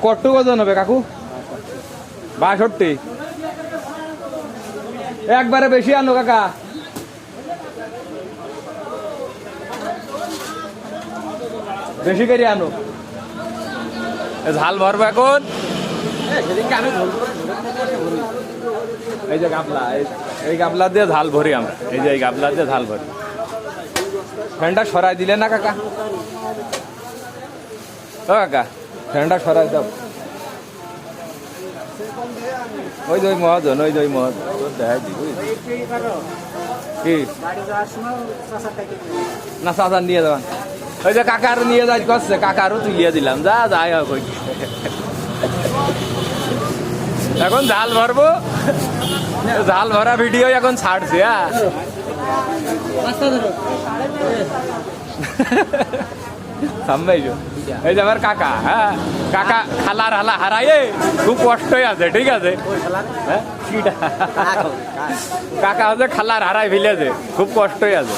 কত ওজন হবে কাকু? 62। একবারে বেশি আনো কাকা। বেশি করে আনো। ঝাল ভরবো এখন। এই যে গাবলা, এই গাবলা দিয়ে ঝাল ভরি আমরা। এই যে এই গাবলা দিয়ে ঝাল ভরি। ফ্যানটা সরাই দিলে না কাকা? ও কাকা ফ্যানটা সরাই দাও। ওই যে মহাজন, ওই যে মহাজন দেখাই দি কি না চাচা নিয়ে যাবেন। ওই যে কাকার নিয়ে যাই করছে, কাকারও তুলিয়ে দিলাম। যা যাই হোক ওই এখন ঝাল ভরবো। ঝাল ভরা ভিডিও এখন ছাড়ছে। হ্যাঁ সামলাইছো। এই যে আমার কাকা। হ্যাঁ কাকা খালার হালা হারাইয়ে খুব কষ্টই আছে। ঠিক আছে কাকা হচ্ছে খালার হারাই ফেলেছে, খুব কষ্টই আছে।